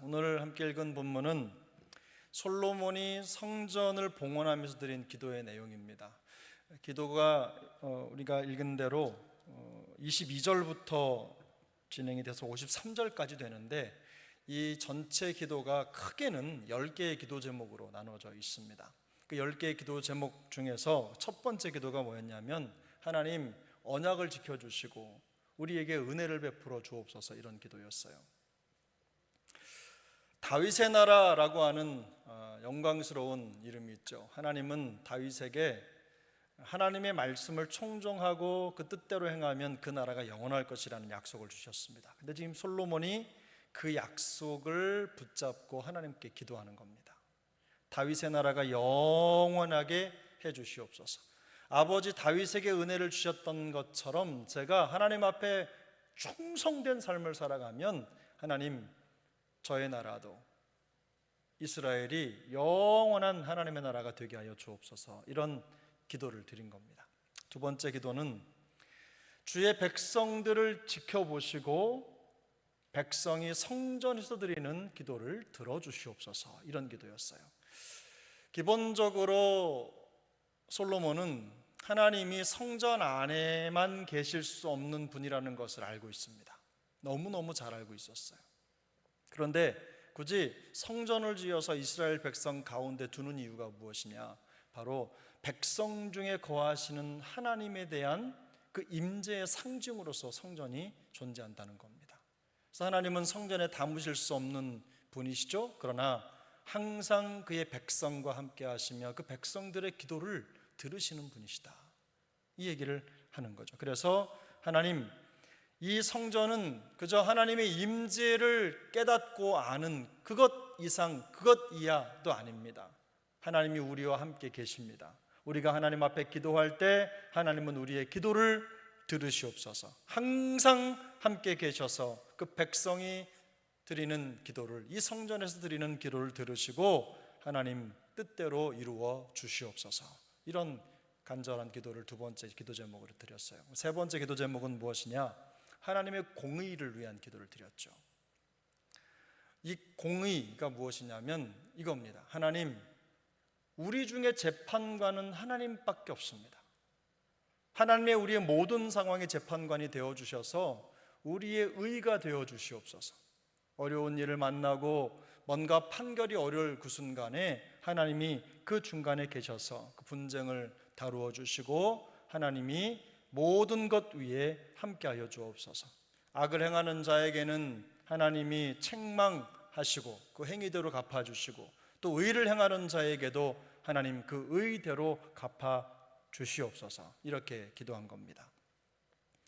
오늘 함께 읽은 본문은 솔로몬이 성전을 봉헌하면서 드린 기도의 내용입니다. 기도가 우리가 읽은 대로 22절부터 진행이 돼서 53절까지 되는데, 이 전체 기도가 크게는 10개의 기도 제목으로 나눠져 있습니다. 그 10개의 기도 제목 중에서 첫 번째 기도가 뭐였냐면, 하나님 언약을 지켜주시고 우리에게 은혜를 베풀어 주옵소서, 이런 기도였어요. 다윗의 나라라고 하는 영광스러운 이름이 있죠. 하나님은 다윗에게 하나님의 말씀을 청종하고 그 뜻대로 행하면 그 나라가 영원할 것이라는 약속을 주셨습니다. 근데 지금 솔로몬이 그 약속을 붙잡고 하나님께 기도하는 겁니다. 다윗의 나라가 영원하게 해주시옵소서. 아버지 다윗에게 은혜를 주셨던 것처럼 제가 하나님 앞에 충성된 삶을 살아가면 하나님, 저의 나라도 이스라엘이 영원한 하나님의 나라가 되게 하여 주옵소서, 이런 기도를 드린 겁니다. 두 번째 기도는 주의 백성들을 지켜보시고 백성이 성전에서 드리는 기도를 들어주시옵소서, 이런 기도였어요. 기본적으로 솔로몬은 하나님이 성전 안에만 계실 수 없는 분이라는 것을 알고 있습니다. 너무너무 잘 알고 있었어요. 그런데 굳이 성전을 지어서 이스라엘 백성 가운데 두는 이유가 무엇이냐? 바로 백성 중에 거하시는 하나님에 대한 그 임재의 상징으로서 성전이 존재한다는 겁니다. 그래서 하나님은 성전에 담으실 수 없는 분이시죠. 그러나 항상 그의 백성과 함께 하시며 그 백성들의 기도를 들으시는 분이시다, 이 얘기를 하는 거죠. 그래서 하나님, 이 성전은 그저 하나님의 임재를 깨닫고 아는 그것 이상 그것 이하도 아닙니다. 하나님이 우리와 함께 계십니다. 우리가 하나님 앞에 기도할 때 하나님은 우리의 기도를 들으시옵소서. 항상 함께 계셔서 그 백성이 드리는 기도를, 이 성전에서 드리는 기도를 들으시고 하나님 뜻대로 이루어 주시옵소서, 이런 간절한 기도를 두 번째 기도 제목으로 드렸어요. 세 번째 기도 제목은 무엇이냐? 하나님의 공의를 위한 기도를 드렸죠. 이 공의가 무엇이냐면 이겁니다. 하나님, 우리 중에 재판관은 하나님밖에 없습니다. 하나님의 우리의 모든 상황의 재판관이 되어주셔서 우리의 의가 되어주시옵소서. 어려운 일을 만나고 뭔가 판결이 어려울 그 순간에 하나님이 그 중간에 계셔서 그 분쟁을 다루어 주시고 하나님이 모든 것 위에 함께하여 주옵소서. 악을 행하는 자에게는 하나님이 책망하시고 그 행위대로 갚아주시고, 또 의를 행하는 자에게도 하나님 그 의대로 갚아주시옵소서, 이렇게 기도한 겁니다.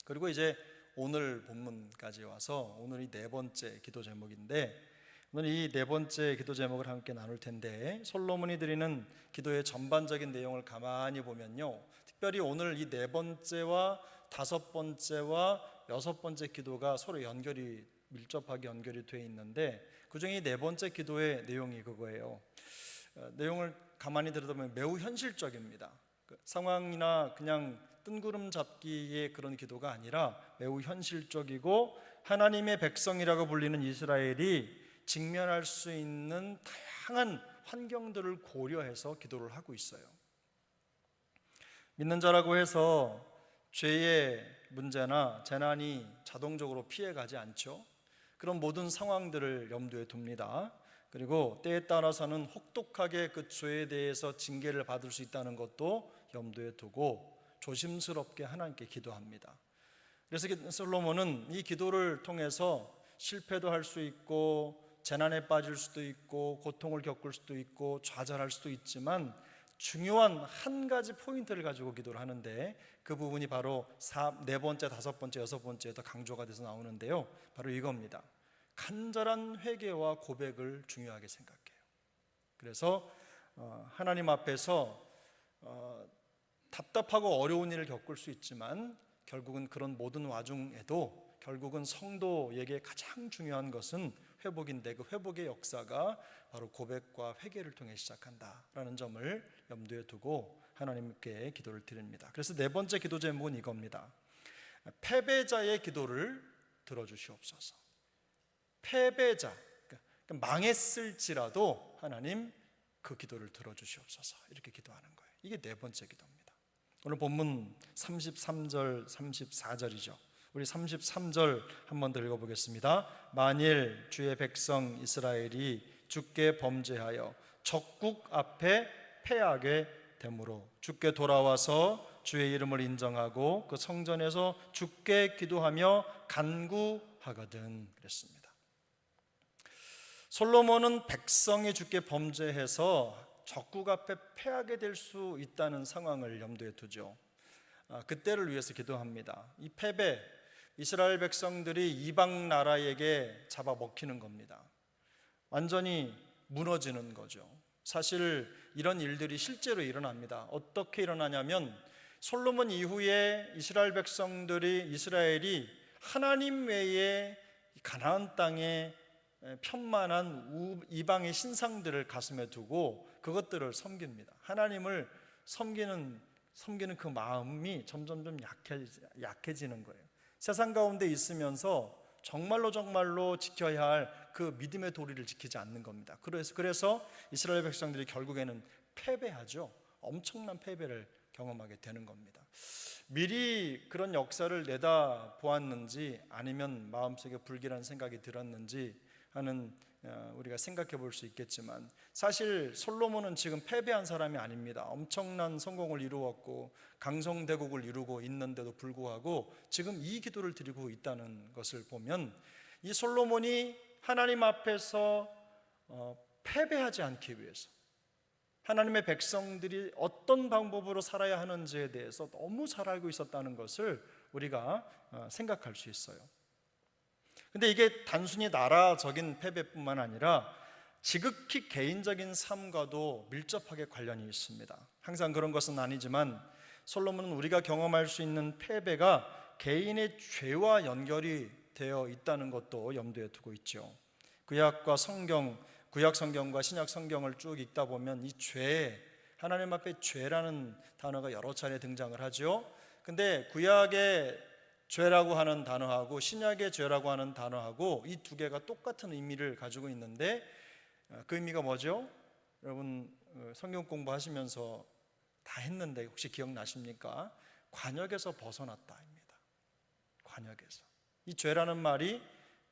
그리고 이제 오늘 본문까지 와서 오늘이 네 번째 기도 제목인데, 오늘 이 네 번째 기도 제목을 함께 나눌 텐데, 솔로몬이 드리는 기도의 전반적인 내용을 가만히 보면요, 특별히 오늘 이 네 번째와 다섯 번째와 여섯 번째 기도가 서로 밀접하게 연결이 되어 있는데, 그중에 네 번째 기도의 내용이 그거예요. 내용을 가만히 들여다보면 매우 현실적입니다. 상황이나 그냥 뜬구름 잡기의 그런 기도가 아니라 매우 현실적이고, 하나님의 백성이라고 불리는 이스라엘이 직면할 수 있는 다양한 환경들을 고려해서 기도를 하고 있어요. 믿는 자라고 해서 죄의 문제나 재난이 자동적으로 피해가지 않죠. 그런 모든 상황들을 염두에 둡니다. 그리고 때에 따라서는 혹독하게 그 죄에 대해서 징계를 받을 수 있다는 것도 염두에 두고 조심스럽게 하나님께 기도합니다. 그래서 솔로몬은 이 기도를 통해서 실패도 할 수 있고 재난에 빠질 수도 있고 고통을 겪을 수도 있고 좌절할 수도 있지만, 중요한 한 가지 포인트를 가지고 기도를 하는데, 그 부분이 바로 네 번째, 다섯 번째, 여섯 번째에도 강조가 돼서 나오는데요, 바로 이겁니다. 간절한 회개와 고백을 중요하게 생각해요. 그래서 하나님 앞에서 답답하고 어려운 일을 겪을 수 있지만, 결국은 그런 모든 와중에도 결국은 성도에게 가장 중요한 것은 회복인데, 그 회복의 역사가 바로 고백과 회개를 통해 시작한다라는 점을 염두에 두고 하나님께 기도를 드립니다. 그래서 네 번째 기도 제목은 이겁니다. 패배자의 기도를 들어주시옵소서. 패배자, 망했을지라도 하나님 그 기도를 들어주시옵소서, 이렇게 기도하는 거예요. 이게 네 번째 기도입니다. 오늘 본문 33절 34절이죠. 우리 33절 한 번 더 읽어보겠습니다. 만일 주의 백성 이스라엘이 주께 범죄하여 적국 앞에 패하게 되므로 주께 돌아와서 주의 이름을 인정하고 그 성전에서 주께 기도하며 간구하거든, 그랬습니다. 솔로몬은 백성이 주께 범죄해서 적국 앞에 패하게 될 수 있다는 상황을 염두에 두죠. 그때를 위해서 기도합니다. 이 패배, 이스라엘 백성들이 이방 나라에게 잡아먹히는 겁니다. 완전히 무너지는 거죠. 사실 이런 일들이 실제로 일어납니다. 어떻게 일어나냐면 솔로몬 이후에 이스라엘이 하나님 외에 가나안 땅에 편만한 이방의 신상들을 가슴에 두고 그것들을 섬깁니다. 하나님을 섬기는 그 마음이 점점 약해지는 거예요. 세상 가운데 있으면서 정말로 지켜야 할 그 믿음의 도리를 지키지 않는 겁니다. 그래서 이스라엘 백성들이 결국에는 패배하죠. 엄청난 패배를 경험하게 되는 겁니다. 미리 그런 역사를 내다보았는지 아니면 마음속에 불길한 생각이 들었는지 하는 우리가 생각해 볼 수 있겠지만, 사실 솔로몬은 지금 패배한 사람이 아닙니다. 엄청난 성공을 이루었고 강성대국을 이루고 있는데도 불구하고 지금 이 기도를 드리고 있다는 것을 보면, 이 솔로몬이 하나님 앞에서 패배하지 않기 위해서 하나님의 백성들이 어떤 방법으로 살아야 하는지에 대해서 너무 잘 알고 있었다는 것을 우리가 생각할 수 있어요. 근데 이게 단순히 나라적인 패배뿐만 아니라 지극히 개인적인 삶과도 밀접하게 관련이 있습니다. 항상 그런 것은 아니지만 솔로몬은 우리가 경험할 수 있는 패배가 개인의 죄와 연결이 되어 있다는 것도 염두에 두고 있죠. 구약 성경과 신약 성경을 쭉 읽다 보면 이 죄, 하나님 앞에 죄라는 단어가 여러 차례 등장을 하죠. 근데 구약의 죄라고 하는 단어하고 신약의 죄라고 하는 단어하고 이 두 개가 똑같은 의미를 가지고 있는데, 그 의미가 뭐죠? 여러분 성경 공부하시면서 다 했는데 혹시 기억나십니까? 관역에서 벗어났다입니다. 관역에서. 이 죄라는 말이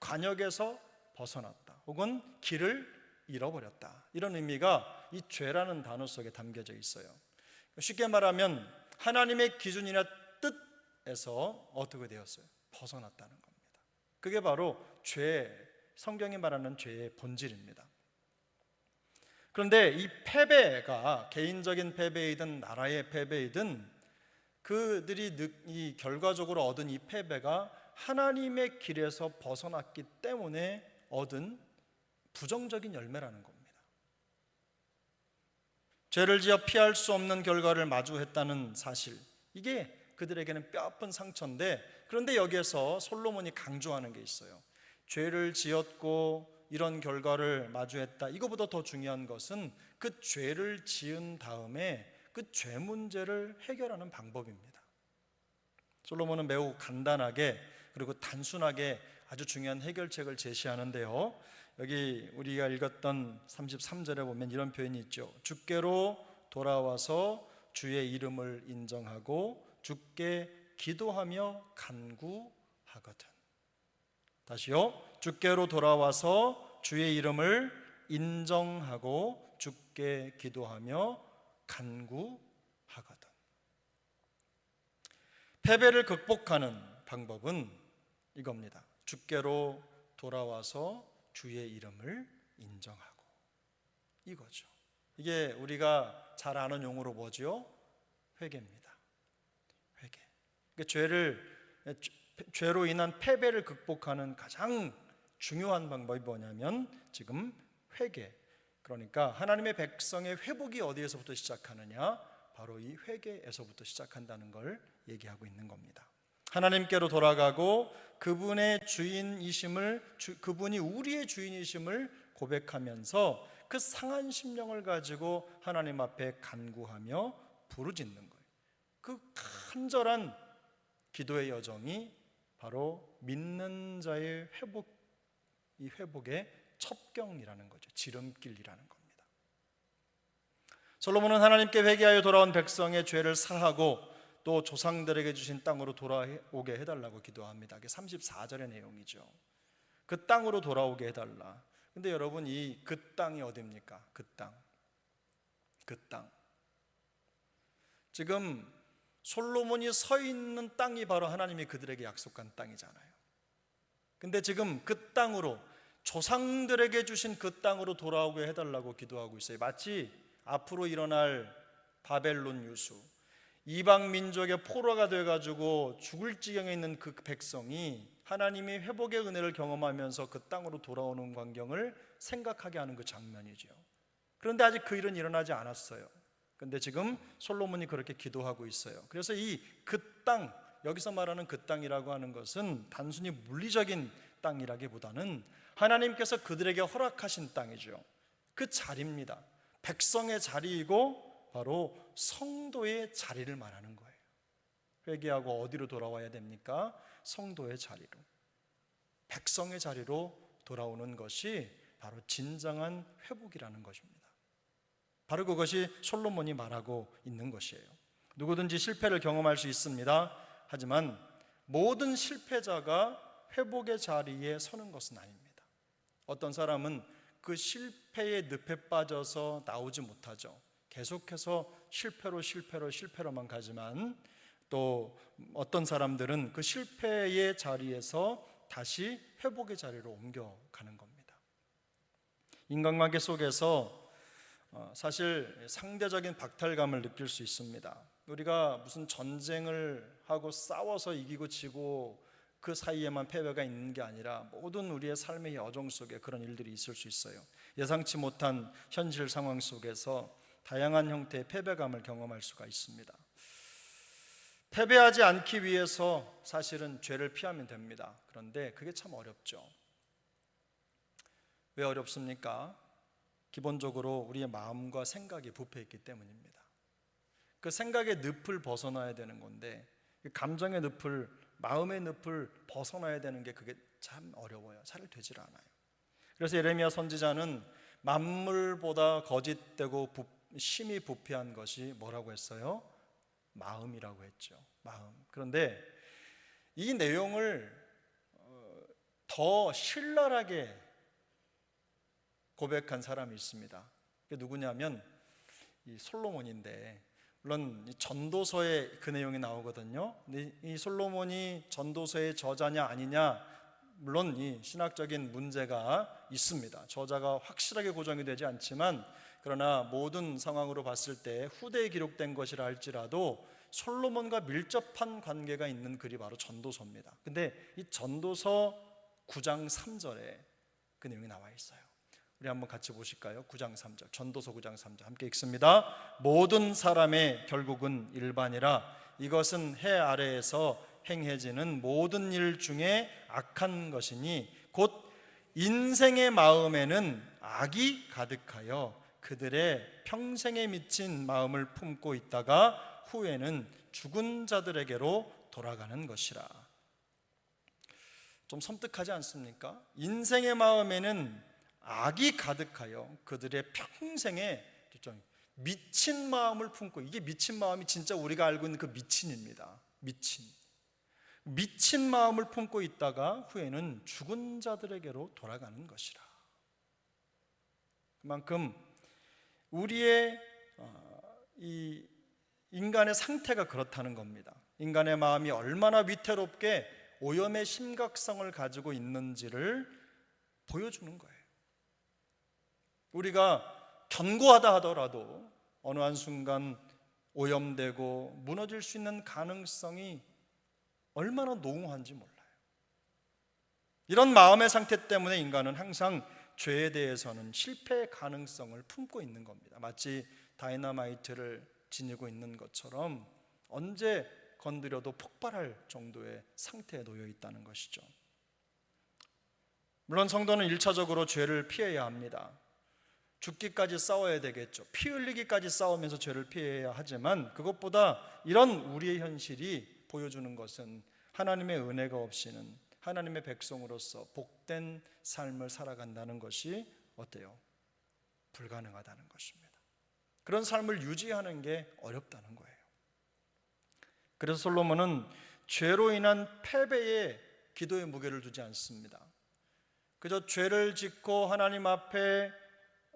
관역에서 벗어났다 혹은 길을 잃어버렸다, 이런 의미가 이 죄라는 단어 속에 담겨져 있어요. 쉽게 말하면 하나님의 기준이나 뜻에서 어떻게 되었어요? 벗어났다는 겁니다. 그게 바로 죄, 성경이 말하는 죄의 본질입니다. 그런데 이 패배가 개인적인 패배이든 나라의 패배이든 그들이 이 결과적으로 얻은 이 패배가 하나님의 길에서 벗어났기 때문에 얻은 부정적인 열매라는 겁니다. 죄를 지어 피할 수 없는 결과를 마주했다는 사실, 이게 그들에게는 뼈아픈 상처인데, 그런데 여기에서 솔로몬이 강조하는 게 있어요. 죄를 지었고 이런 결과를 마주했다. 이거보다 더 중요한 것은 그 죄를 지은 다음에 그 죄 문제를 해결하는 방법입니다. 솔로몬은 매우 간단하게 그리고 단순하게 아주 중요한 해결책을 제시하는데요, 여기 우리가 읽었던 33절에 보면 이런 표현이 있죠. 주께로 돌아와서 주의 이름을 인정하고 주께 기도하며 간구하거든. 다시요. 주께로 돌아와서 주의 이름을 인정하고 주께 기도하며 간구하거든. 패배를 극복하는 방법은 이겁니다. 주께로 돌아와서 주의 이름을 인정하고, 이거죠. 이게 우리가 잘 아는 용어로 뭐죠? 회개입니다. 회개. 그러니까 죄로 인한 패배를 극복하는 가장 중요한 방법이 뭐냐면 지금 회개. 그러니까 하나님의 백성의 회복이 어디에서부터 시작하느냐? 바로 이 회개에서부터 시작한다는 걸 얘기하고 있는 겁니다. 하나님께로 돌아가고 그분의 주인이심을, 그분이 우리의 주인이심을 고백하면서 그 상한 심령을 가지고 하나님 앞에 간구하며 부르짖는 거예요. 그 간절한 기도의 여정이 바로 믿는 자의 회복, 이 회복의 첩경이라는 거죠. 지름길이라는 겁니다. 솔로몬은 하나님께 회개하여 돌아온 백성의 죄를 사하고 또 조상들에게 주신 땅으로 돌아오게 해달라고 기도합니다. 그게 34절의 내용이죠. 그 땅으로 돌아오게 해달라. 근데 여러분, 이 그 땅이 어디입니까? 그 땅. 지금 솔로몬이 서 있는 땅이 바로 하나님이 그들에게 약속한 땅이잖아요. 근데 지금 그 땅으로, 조상들에게 주신 그 땅으로 돌아오게 해달라고 기도하고 있어요. 마치 앞으로 일어날 바벨론 유수, 이방 민족의 포로가 돼가지고 죽을 지경에 있는 그 백성이 하나님이 회복의 은혜를 경험하면서 그 땅으로 돌아오는 광경을 생각하게 하는 그 장면이죠. 그런데 아직 그 일은 일어나지 않았어요. 근데 지금 솔로몬이 그렇게 기도하고 있어요. 그래서 이 그 땅, 여기서 말하는 그 땅이라고 하는 것은 단순히 물리적인 땅이라기보다는 하나님께서 그들에게 허락하신 땅이죠. 그 자리입니다. 백성의 자리이고 바로 성도의 자리를 말하는 거예요. 회개하고 어디로 돌아와야 됩니까? 성도의 자리로, 백성의 자리로 돌아오는 것이 바로 진정한 회복이라는 것입니다. 바로 그것이 솔로몬이 말하고 있는 것이에요. 누구든지 실패를 경험할 수 있습니다. 하지만 모든 실패자가 회복의 자리에 서는 것은 아닙니다. 어떤 사람은 그 실패의 늪에 빠져서 나오지 못하죠. 계속해서 실패로만 가지만, 또 어떤 사람들은 그 실패의 자리에서 다시 회복의 자리로 옮겨가는 겁니다. 인간관계 속에서 사실 상대적인 박탈감을 느낄 수 있습니다. 우리가 무슨 전쟁을 하고 싸워서 이기고 지고 그 사이에만 패배가 있는 게 아니라 모든 우리의 삶의 여정 속에 그런 일들이 있을 수 있어요. 예상치 못한 현실 상황 속에서 다양한 형태의 패배감을 경험할 수가 있습니다. 패배하지 않기 위해서 사실은 죄를 피하면 됩니다. 그런데 그게 참 어렵죠. 왜 어렵습니까? 기본적으로 우리의 마음과 생각이 부패했기 때문입니다. 그 생각의 늪을 벗어나야 되는 건데, 감정의 늪을, 마음의 늪을 벗어나야 되는 게 그게 참 어려워요. 잘 되질 않아요. 그래서 예레미야 선지자는 만물보다 거짓되고 심히 부패한 것이 뭐라고 했어요? 마음이라고 했죠. 마음. 그런데 이 내용을 더 신랄하게 고백한 사람이 있습니다. 그게 누구냐면 이 솔로몬인데, 물론 전도서에 그 내용이 나오거든요. 근데 이 솔로몬이 전도서의 저자냐 아니냐, 물론 이 신학적인 문제가 있습니다. 저자가 확실하게 고정이 되지 않지만, 그러나 모든 상황으로 봤을 때 후대에 기록된 것이라 할지라도 솔로몬과 밀접한 관계가 있는 글이 바로 전도서입니다. 근데 이 전도서 9장 3절에 그 내용이 나와 있어요. 우리 한번 같이 보실까요? 9장 3절, 전도서 9장 3절 함께 읽습니다. 모든 사람의 결국은 일반이라, 이것은 해 아래에서 행해지는 모든 일 중에 악한 것이니 곧 인생의 마음에는 악이 가득하여 그들의 평생에 미친 마음을 품고 있다가 후에는 죽은 자들에게로 돌아가는 것이라. 좀 섬뜩하지 않습니까? 인생의 마음에는 악이 가득하여 그들의 평생에 미친 마음을 품고, 이게 미친 마음이 진짜 우리가 알고 있는 그 미친입니다. 미친 마음을 품고 있다가 후에는 죽은 자들에게로 돌아가는 것이라. 그만큼 우리의 이 인간의 상태가 그렇다는 겁니다. 인간의 마음이 얼마나 위태롭게 오염의 심각성을 가지고 있는지를 보여주는 거예요. 우리가 견고하다 하더라도 어느 한순간 오염되고 무너질 수 있는 가능성이 얼마나 농후한지 몰라요. 이런 마음의 상태 때문에 인간은 항상 죄에 대해서는 실패의 가능성을 품고 있는 겁니다. 마치 다이너마이트를 지니고 있는 것처럼 언제 건드려도 폭발할 정도의 상태에 놓여 있다는 것이죠. 물론 성도는 1차적으로 죄를 피해야 합니다. 죽기까지 싸워야 되겠죠. 피 흘리기까지 싸우면서 죄를 피해야 하지만, 그것보다 이런 우리의 현실이 보여주는 것은 하나님의 은혜가 없이는, 하나님의 백성으로서 복된 삶을 살아간다는 것이 어때요? 불가능하다는 것입니다. 그런 삶을 유지하는 게 어렵다는 거예요. 그래서 솔로몬은 죄로 인한 패배에 기도의 무게를 두지 않습니다. 그저 죄를 짓고 하나님 앞에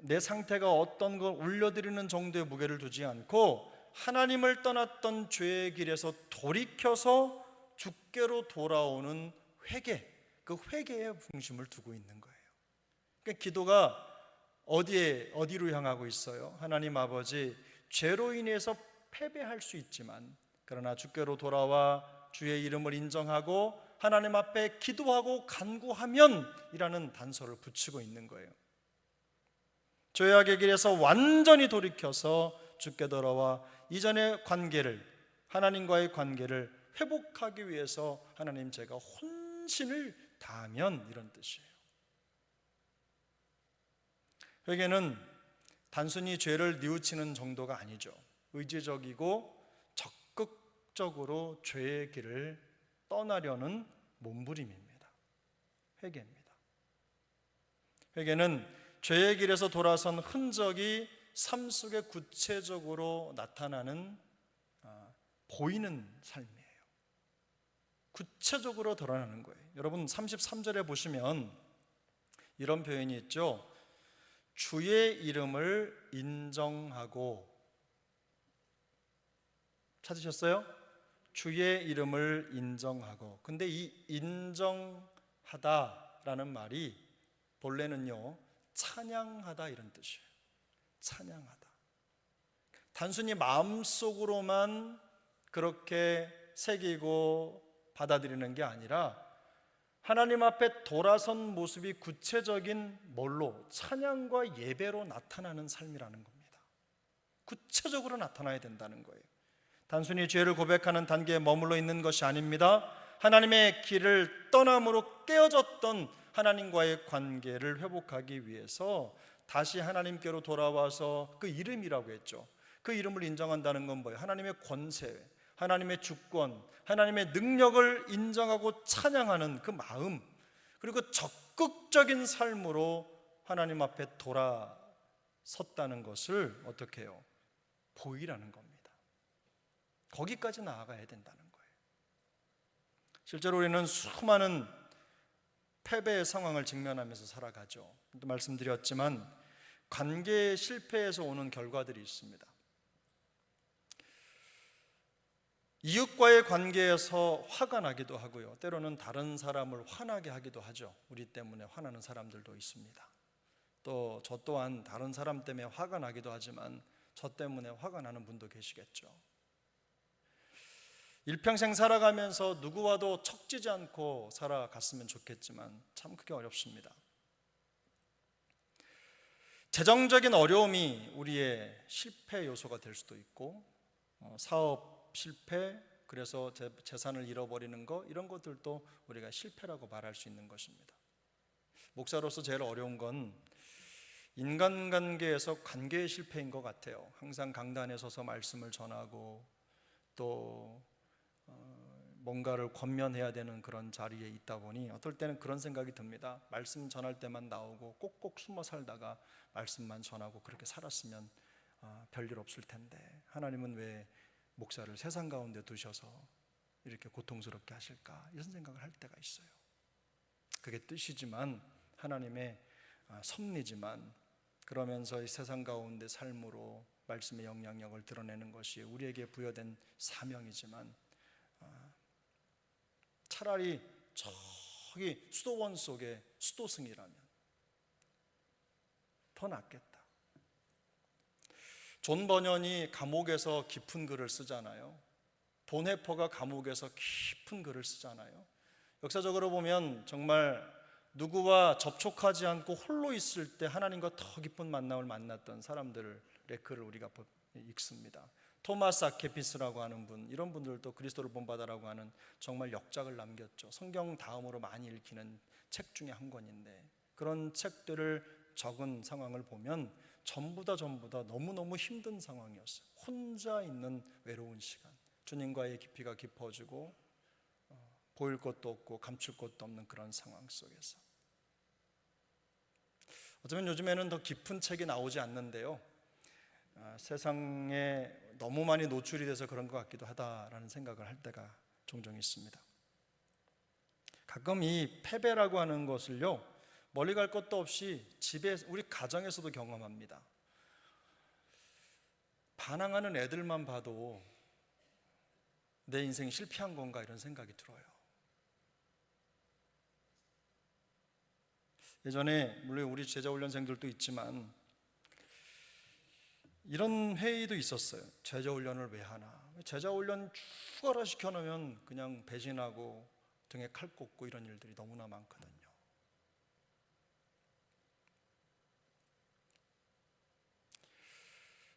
내 상태가 어떤 걸 올려드리는 정도의 무게를 두지 않고 하나님을 떠났던 죄의 길에서 돌이켜서 주께로 돌아오는 회개, 그 회개에 중심을 두고 있는 거예요. 그러니까 기도가 어디로 향하고 있어요? 하나님 아버지, 죄로 인해서 패배할 수 있지만 그러나 주께로 돌아와 주의 이름을 인정하고 하나님 앞에 기도하고 간구하면 이라는 단서를 붙이고 있는 거예요. 죄악의 길에서 완전히 돌이켜서 주께 돌아와 이전의 관계를, 하나님과의 관계를 회복하기 위해서 하나님 제가 혼신을 다하면, 이런 뜻이에요. 회개는 단순히 죄를 뉘우치는 정도가 아니죠. 의지적이고 적극적으로 죄의 길을 떠나려는 몸부림입니다. 회개입니다. 회개는 죄의 길에서 돌아선 흔적이 삶 속에 구체적으로 나타나는 보이는 삶이에요. 구체적으로 드러나는 거예요. 여러분 33절에 보시면 이런 표현이 있죠. 주의 이름을 인정하고, 찾으셨어요? 주의 이름을 인정하고. 근데 이 인정하다라는 말이 본래는요 찬양하다 이런 뜻이에요. 찬양하다. 단순히 마음속으로만 그렇게 새기고 받아들이는 게 아니라 하나님 앞에 돌아선 모습이 구체적인 뭘로? 찬양과 예배로 나타나는 삶이라는 겁니다. 구체적으로 나타나야 된다는 거예요. 단순히 죄를 고백하는 단계에 머물러 있는 것이 아닙니다. 하나님의 길을 떠남으로 깨어졌던 하나님과의 관계를 회복하기 위해서 다시 하나님께로 돌아와서 그 이름이라고 했죠. 그 이름을 인정한다는 건 뭐예요? 하나님의 권세, 하나님의 주권, 하나님의 능력을 인정하고 찬양하는 그 마음, 그리고 적극적인 삶으로 하나님 앞에 돌아섰다는 것을 어떻게 해요? 보이라는 겁니다. 거기까지 나아가야 된다는 거예요. 실제로 우리는 수많은 패배의 상황을 직면하면서 살아가죠. 또 말씀드렸지만 관계의 실패에서 오는 결과들이 있습니다. 이웃과의 관계에서 화가 나기도 하고요, 때로는 다른 사람을 화나게 하기도 하죠. 우리 때문에 화나는 사람들도 있습니다. 또 저 또한 다른 사람 때문에 화가 나기도 하지만 저 때문에 화가 나는 분도 계시겠죠. 일평생 살아가면서 누구와도 척지지 않고 살아갔으면 좋겠지만 참 그게 어렵습니다. 재정적인 어려움이 우리의 실패 요소가 될 수도 있고, 사업 실패, 그래서 재산을 잃어버리는 거, 이런 것들도 우리가 실패라고 말할 수 있는 것입니다. 목사로서 제일 어려운 건 인간관계에서 관계의 실패인 것 같아요. 항상 강단에 서서 말씀을 전하고 또 뭔가를 권면해야 되는 그런 자리에 있다 보니 어떨 때는 그런 생각이 듭니다. 말씀 전할 때만 나오고 꼭꼭 숨어 살다가 말씀만 전하고 그렇게 살았으면 별일 없을 텐데 하나님은 왜 목사를 세상 가운데 두셔서 이렇게 고통스럽게 하실까, 이런 생각을 할 때가 있어요. 그게 뜻이지만 하나님의 섭리지만, 그러면서 이 세상 가운데 삶으로 말씀의 영향력을 드러내는 것이 우리에게 부여된 사명이지만, 차라리 저기 수도원 속에 수도승이라면 더 낫겠다. 존 버년이 감옥에서 깊은 글을 쓰잖아요. 본해퍼가 감옥에서 깊은 글을 쓰잖아요. 역사적으로 보면 정말 누구와 접촉하지 않고 홀로 있을 때 하나님과 더 깊은 만남을 만났던 사람들의 글을 우리가 읽습니다. 토마스 아케피스라고 하는 분, 이런 분들도 그리스도를 본받아라고 하는 정말 역작을 남겼죠. 성경 다음으로 많이 읽히는 책 중에 한 권인데, 그런 책들을 적은 상황을 보면 전부 다 너무너무 힘든 상황이었어요. 혼자 있는 외로운 시간, 주님과의 깊이가 깊어지고 보일 것도 없고 감출 것도 없는 그런 상황 속에서 어쩌면 요즘에는 더 깊은 책이 나오지 않는데요, 세상에 너무 많이 노출이 돼서 그런 것 같기도 하다라는 생각을 할 때가 종종 있습니다. 가끔 이 패배라고 하는 것을요, 멀리 갈 것도 없이 집에, 우리 가정에서도 경험합니다. 반항하는 애들만 봐도 내 인생이 실패한 건가 이런 생각이 들어요. 예전에 물론 우리 제자훈련생들도 있지만 이런 회의도 있었어요. 제자훈련을 왜 하나? 제자훈련 추가로 시켜놓으면 그냥 배신하고 등에 칼 꽂고 이런 일들이 너무나 많거든요.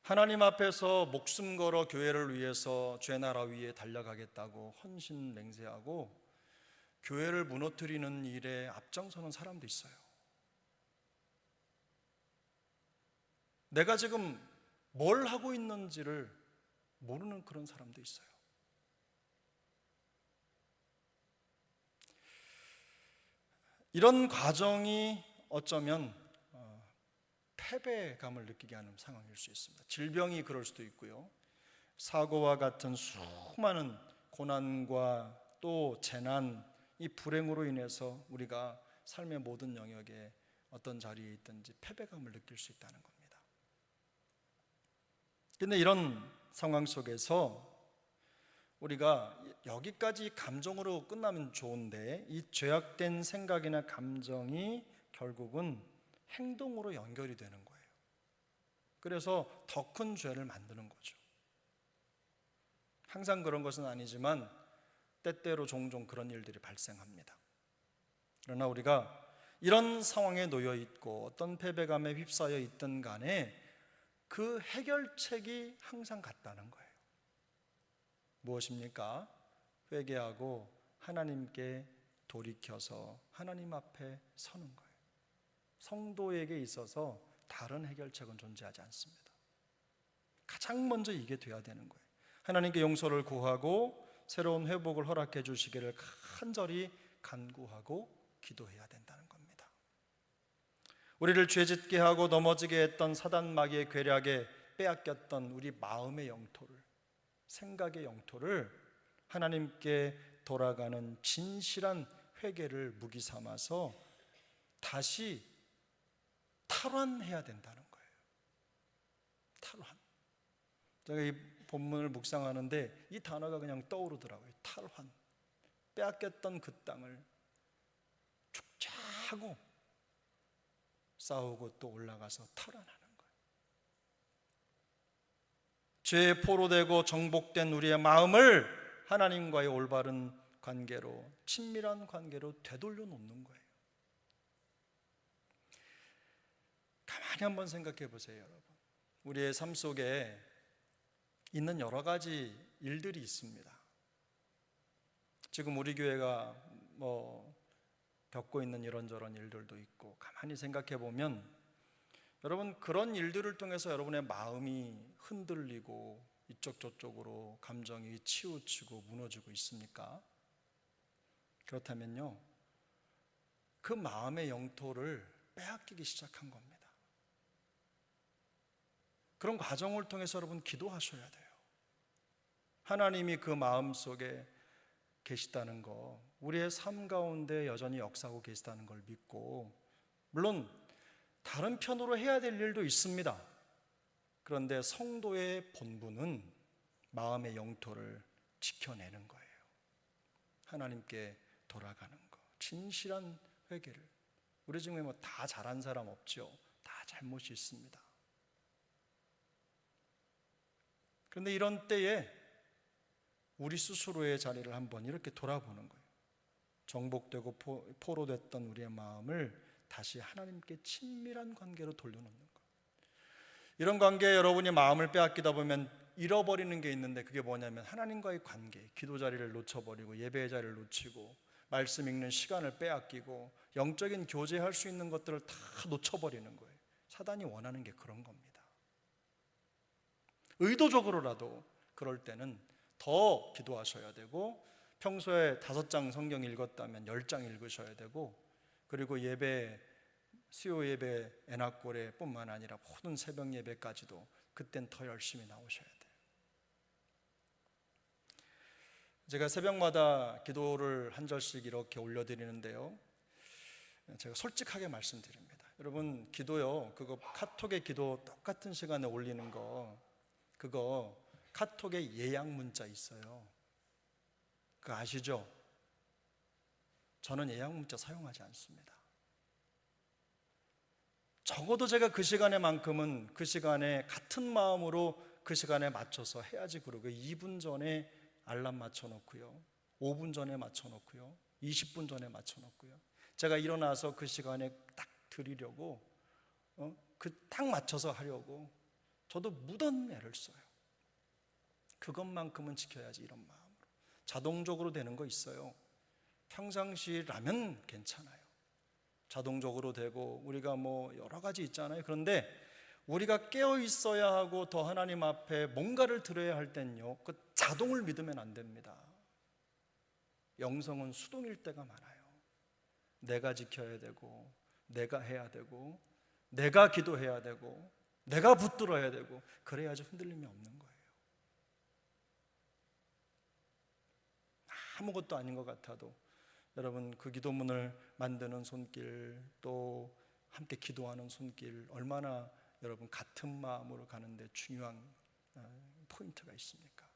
하나님 앞에서 목숨 걸어 교회를 위해서 죄 나라 위에 달려가겠다고 헌신 맹세하고 교회를 무너뜨리는 일에 앞장서는 사람도 있어요. 내가 지금 뭘 하고 있는지를 모르는 그런 사람도 있어요. 이런 과정이 어쩌면 패배감을 느끼게 하는 상황일 수 있습니다. 질병이 그럴 수도 있고요, 사고와 같은 수많은 고난과 또 재난, 이 불행으로 인해서 우리가 삶의 모든 영역에 어떤 자리에 있든지 패배감을 느낄 수 있다는 겁니다. 그런데 이런 상황 속에서 우리가 여기까지 감정으로 끝나면 좋은데 이 죄악된 생각이나 감정이 결국은 행동으로 연결이 되는 거예요. 그래서 더 큰 죄를 만드는 거죠. 항상 그런 것은 아니지만 때때로 종종 그런 일들이 발생합니다. 그러나 우리가 이런 상황에 놓여 있고 어떤 패배감에 휩싸여 있든 간에 그 해결책이 항상 같다는 거예요. 무엇입니까? 회개하고 하나님께 돌이켜서 하나님 앞에 서는 거예요. 성도에게 있어서 다른 해결책은 존재하지 않습니다. 가장 먼저 이게 돼야 되는 거예요. 하나님께 용서를 구하고 새로운 회복을 허락해 주시기를 간절히 간구하고 기도해야 된다는 겁니다. 우리를 죄짓게 하고 넘어지게 했던 사단 마귀의 괴략에 빼앗겼던 우리 마음의 영토를, 생각의 영토를 하나님께 돌아가는 진실한 회개를 무기 삼아서 다시 탈환해야 된다는 거예요. 탈환. 제가 이 본문을 묵상하는데 이 단어가 그냥 떠오르더라고요. 탈환. 빼앗겼던 그 땅을 죽자 하고 싸우고 또 올라가서 탈환하는 거예요. 죄에 포로되고 정복된 우리의 마음을 하나님과의 올바른 관계로, 친밀한 관계로 되돌려 놓는 거예요. 가만히 한번 생각해 보세요, 여러분. 우리의 삶 속에 있는 여러 가지 일들이 있습니다. 지금 우리 교회가 겪고 있는 이런저런 일들도 있고, 가만히 생각해 보면 여러분, 그런 일들을 통해서 여러분의 마음이 흔들리고 이쪽 저쪽으로 감정이 치우치고 무너지고 있습니까? 그렇다면요, 그 마음의 영토를 빼앗기기 시작한 겁니다. 그런 과정을 통해서 여러분 기도하셔야 돼요. 하나님이 그 마음 속에 계시다는 거, 우리의 삶 가운데 여전히 역사하고 계시다는 걸 믿고, 물론 다른 편으로 해야 될 일도 있습니다. 그런데 성도의 본분은 마음의 영토를 지켜내는 거예요. 하나님께 돌아가는 거, 진실한 회개를. 우리 중에 다 잘한 사람 없죠. 다 잘못이 있습니다. 그런데 이런 때에 우리 스스로의 자리를 한번 이렇게 돌아보는 거예요. 정복되고 포로됐던 우리의 마음을 다시 하나님께 친밀한 관계로 돌려놓는 거예요. 이런 관계에 여러분이 마음을 빼앗기다 보면 잃어버리는 게 있는데, 그게 뭐냐면 하나님과의 관계, 기도 자리를 놓쳐버리고 예배의 자리를 놓치고 말씀 읽는 시간을 빼앗기고 영적인 교제할 수 있는 것들을 다 놓쳐버리는 거예요. 사단이 원하는 게 그런 겁니다. 의도적으로라도 그럴 때는 더 기도하셔야 되고, 평소에 5장 성경 읽었다면 10장 읽으셔야 되고, 그리고 예배, 수요 예배, 애낙골에 뿐만 아니라 모든 새벽 예배까지도 그땐 더 열심히 나오셔야 돼요. 제가 새벽마다 기도를 한 절씩 이렇게 올려드리는데요, 제가 솔직하게 말씀드립니다. 여러분, 기도요, 그거 카톡에 기도 똑같은 시간에 올리는 거, 그거 카톡에 예약 문자 있어요. 그거 아시죠? 저는 예약 문자 사용하지 않습니다. 적어도 제가 그 시간에만큼은 그 시간에 같은 마음으로 그 시간에 맞춰서 해야지. 그러고 2분 전에 알람 맞춰놓고요, 5분 전에 맞춰놓고요, 20분 전에 맞춰놓고요, 제가 일어나서 그 시간에 딱 드리려고 그 딱 맞춰서 하려고 저도 무던 애를 써요. 그것만큼은 지켜야지, 이런 마음으로. 자동적으로 되는 거 있어요. 평상시라면 괜찮아요. 자동적으로 되고 우리가 뭐 여러 가지 있잖아요. 그런데 우리가 깨어 있어야 하고 더 하나님 앞에 뭔가를 드려야 할 땐요, 그 자동을 믿으면 안 됩니다. 영성은 수동일 때가 많아요. 내가 지켜야 되고, 내가 해야 되고, 내가 기도해야 되고, 내가 붙들어야 되고, 그래야지 흔들림이 없는 거예요. 아무것도 아닌 것 같아도 여러분, 그 기도문을 만드는 손길, 또 함께 기도하는 손길, 얼마나 여러분 같은 마음으로 가는데 중요한 포인트가 있습니까?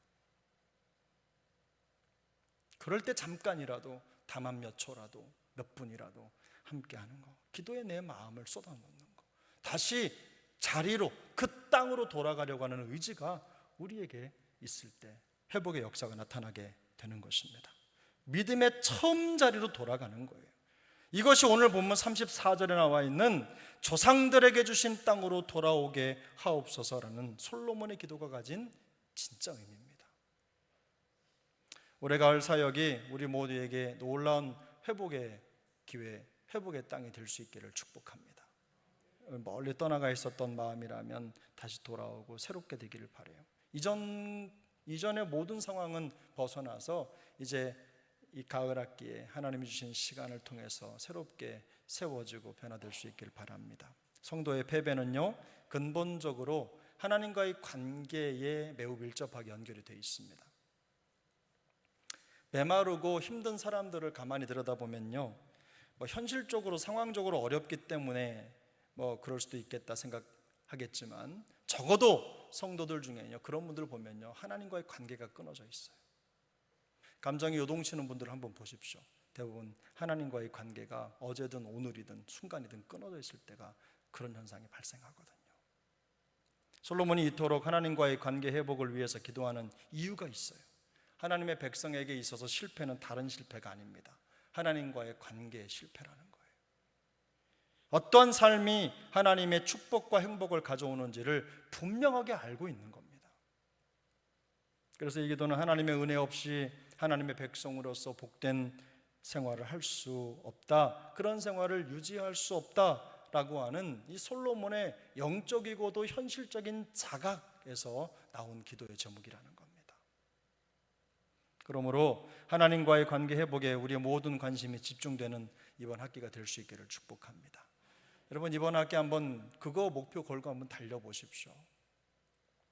그럴 때 잠깐이라도, 다만 몇 초라도, 몇 분이라도 함께 하는 거, 기도에 내 마음을 쏟아놓는 거, 다시 자리로, 그 땅으로 돌아가려고 하는 의지가 우리에게 있을 때 회복의 역사가 나타나게 되는 것입니다. 믿음의 처음 자리로 돌아가는 거예요. 이것이 오늘 본문 34절에 나와 있는 조상들에게 주신 땅으로 돌아오게 하옵소서라는 솔로몬의 기도가 가진 진짜 의미입니다. 올해 가을 사역이 우리 모두에게 놀라운 회복의 기회, 회복의 땅이 될 수 있기를 축복합니다. 멀리 떠나가 있었던 마음이라면 다시 돌아오고 새롭게 되기를 바라요. 이전의 모든 상황은 벗어나서 이제 이 가을 학기에 하나님이 주신 시간을 통해서 새롭게 세워지고 변화될 수 있기를 바랍니다. 성도의 패배는요, 근본적으로 하나님과의 관계에 매우 밀접하게 연결이 되어 있습니다. 메마르고 힘든 사람들을 가만히 들여다보면요, 현실적으로 상황적으로 어렵기 때문에 그럴 수도 있겠다 생각하겠지만, 적어도 성도들 중에요, 그런 분들 보면요, 하나님과의 관계가 끊어져 있어요. 감정이 요동치는 분들을 한번 보십시오. 대부분 하나님과의 관계가 어제든 오늘이든 순간이든 끊어져 있을 때가 그런 현상이 발생하거든요. 솔로몬이 이토록 하나님과의 관계 회복을 위해서 기도하는 이유가 있어요. 하나님의 백성에게 있어서 실패는 다른 실패가 아닙니다. 하나님과의 관계의 실패라는 거예요. 어떤 삶이 하나님의 축복과 행복을 가져오는지를 분명하게 알고 있는 겁니다. 그래서 이 기도는 하나님의 은혜 없이 하나님의 백성으로서 복된 생활을 할 수 없다, 그런 생활을 유지할 수 없다라고 하는 이 솔로몬의 영적이고도 현실적인 자각에서 나온 기도의 제목이라는 겁니다. 그러므로 하나님과의 관계 회복에 우리의 모든 관심이 집중되는 이번 학기가 될 수 있기를 축복합니다. 여러분, 이번 학기 한번 그거 목표 걸고 한번 달려보십시오.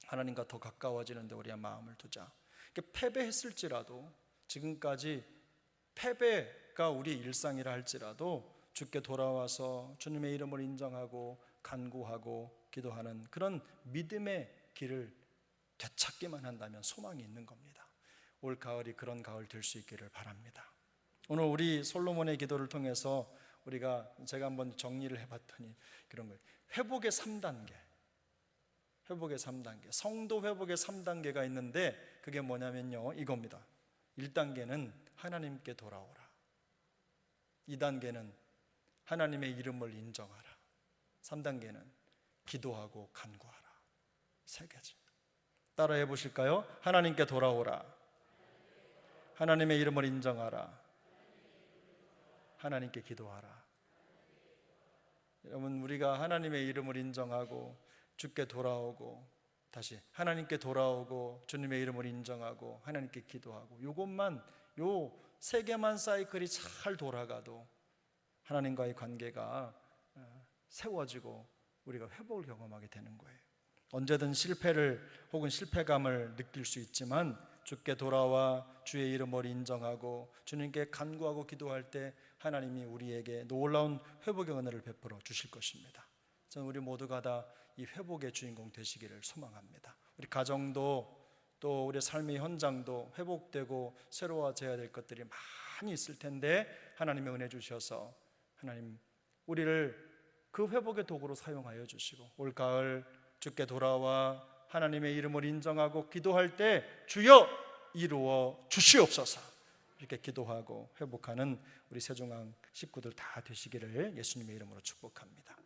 하나님과 더 가까워지는 데 우리의 마음을 두자. 패배했을지라도, 지금까지 패배가 우리 일상이라 할지라도 주께 돌아와서 주님의 이름을 인정하고 간구하고 기도하는 그런 믿음의 길을 되찾기만 한다면 소망이 있는 겁니다. 올 가을이 그런 가을 될 수 있기를 바랍니다. 오늘 우리 솔로몬의 기도를 통해서 제가 한번 정리를 해봤더니 그런 거예요. 회복의 3단계, 회복의 3단계, 성도 회복의 3단계가 있는데 그게 뭐냐면요, 이겁니다. 1단계는 하나님께 돌아오라. 2단계는 하나님의 이름을 인정하라. 3단계는 기도하고 간구하라. 3개죠. 따라해 보실까요? 하나님께 돌아오라. 하나님의 이름을 인정하라. 하나님께 기도하라. 여러분, 우리가 하나님의 이름을 인정하고 주께 돌아오고 다시 하나님께 돌아오고 주님의 이름을 인정하고 하나님께 기도하고, 이것만 요 세계만 사이클이 잘 돌아가도 하나님과의 관계가 세워지고 우리가 회복을 경험하게 되는 거예요. 언제든 실패를 혹은 실패감을 느낄 수 있지만 주께 돌아와 주의 이름을 인정하고 주님께 간구하고 기도할 때 하나님이 우리에게 놀라운 회복의 은혜를 베풀어 주실 것입니다. 저는 우리 모두가 다 이 회복의 주인공 되시기를 소망합니다. 우리 가정도 또 우리 삶의 현장도 회복되고 새로워져야 될 것들이 많이 있을 텐데 하나님의 은혜 주셔서 하나님 우리를 그 회복의 도구로 사용하여 주시고 올 가을 주께 돌아와 하나님의 이름을 인정하고 기도할 때 주여 이루어 주시옵소서 이렇게 기도하고 회복하는 우리 세종항 식구들 다 되시기를 예수님의 이름으로 축복합니다.